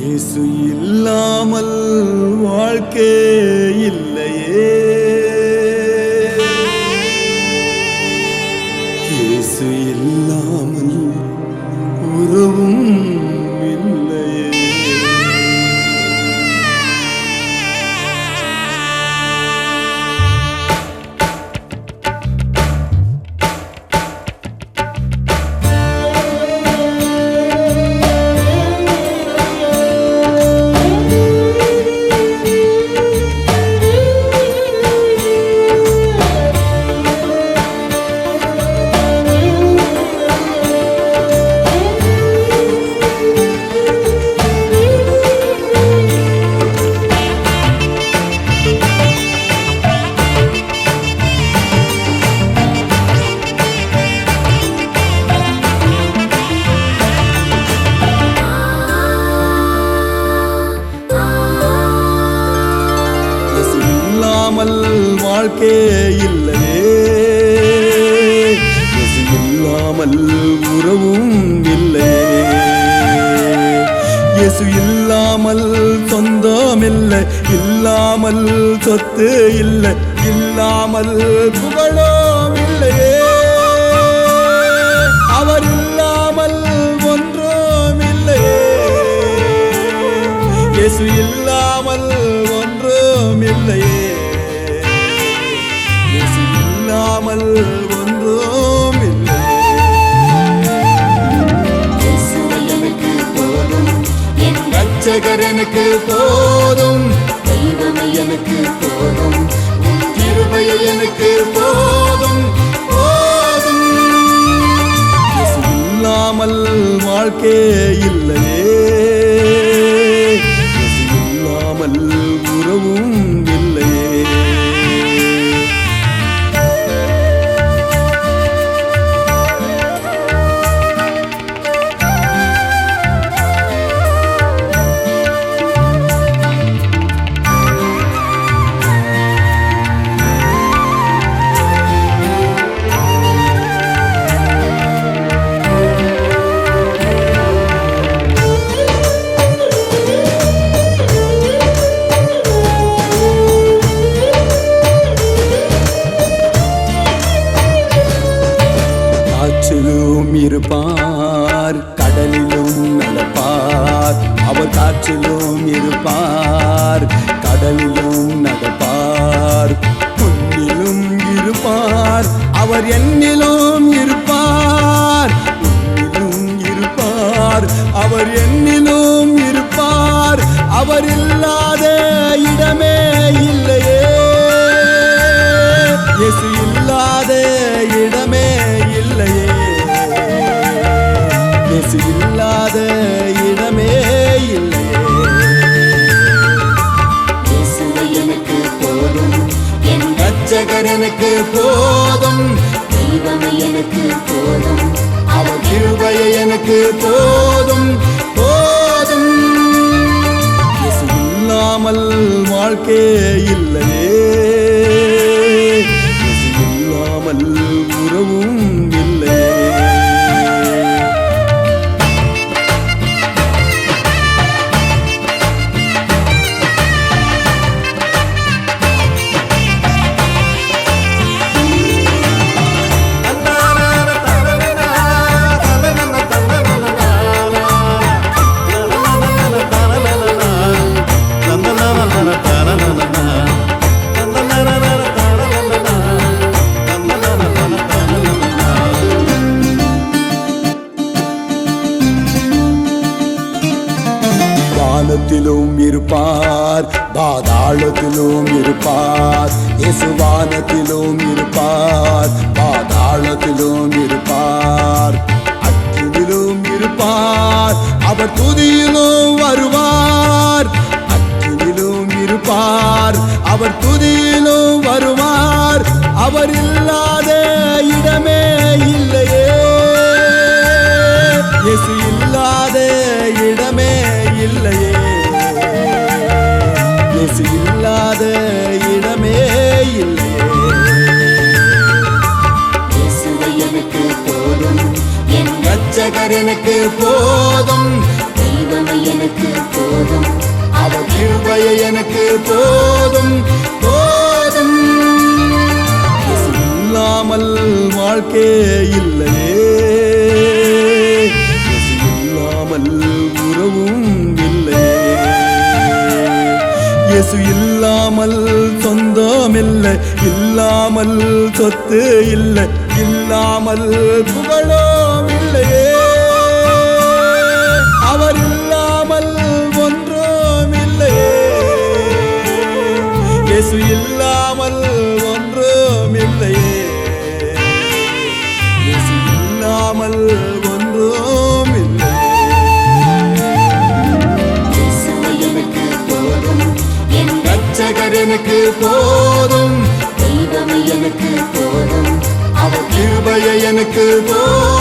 இயேசு இல்லாமல் வாழ்க்கை இல்லையே. இயேசு இல்லாமல் உறவும் இல்லையே. வாழ்க்கை இல்லையே. இயேசு இல்லாமல் உறவும் இல்லையே. இயேசு இல்லாமல் சொந்தம் இல்லை, இல்லாமல் சொத்து இல்லை, இல்லாமல் புகழும் இல்லையே. அவர் இல்லாமல் ஒன்றும் இல்லையே. இயேசு இல்லாமல் ஒன்றும் இல்லையே. இல்லாமல் ஒன்றும் இல்லை. இயேசுவே எனக்கு போதும், என் இரட்சகர் எனக்கு போதும், தெய்வமே எனக்கு போதும், உன் கிருபை எனக்கு போதும் போதும். இயேசு இல்லாமல் வாழ்க்கை இல்லையே. இயேசு இல்லாமல் உறவும் இல்லையே. காற்றிலும் இருப்பார், கடலிலும் நடப்பார். அவர் காற்றிலும் இருப்பார், கடலிலும் நடப்பார். உன்னிலும் இருப்பார், அவர் என்னிலும் இருப்பார். உன்னிலும் இருப்பார், அவர் என்னிலும் இருப்பார். அவர் இல்லாத இடமே இல்லையே. இயேசு இல்லாத இடமே இல்லையே. இயேசு இல்லாத இடமே இல்லையே. இயேசுவே எனக்கு போதும், என் இரட்சகர் எனக்கு போதும், தெய்வமே எனக்கு போதும், அவர் கிருபை எனக்கு போதும் போதும். இயேசு இல்லாமல் வாழ்க்கை இல்லையே. இயேசு இல்லாமல் உறவும் இல்லையே. வானத்திலும் இருப்பார், பாதாளத்திலும் இருப்பார். இயேசு வானத்திலும் இருப்பார், பாதாளத்திலும் இருப்பார். அக்கினியிலும் இருப்பார், அவர் துதியிலும் வருவார். அக்கினியிலும் இருப்பார், அவர் துதியிலும் வருவார். அவர் இல்லாத இடமே இல்லையே. இயேசு இல்லாத இடமே இல்லையே. இயேசு இல்லாத இடமே இல்லையே. இயேசுவே எனக்கு போதும், என் இரட்சகர் எனக்கு போதும், தெய்வமே எனக்கு போதும், வாழ்க்கை இல்லையே. இயேசு இல்லாமல் உறவும் இல்லையே. இயேசு இல்லாமல் சொந்தம் இல்லை, இல்லாமல் சொத்து இல்லை, இல்லாமல் புகழும் இல்லையே. அவர் இல்லாமல் ஒன்றும் இல்லையே. இயேசு இல்லாமல் ஒன்றும் இல்லையே. இயேசு இல்லாமல் ஒன்றும் இல்லையே. இயேசுவை எனக்கு போதும், என் ரட்சகர் எனக்கு போதும், தெய்வமே எனக்கு போதும், அவர் கிருபை எனக்கு போதும்.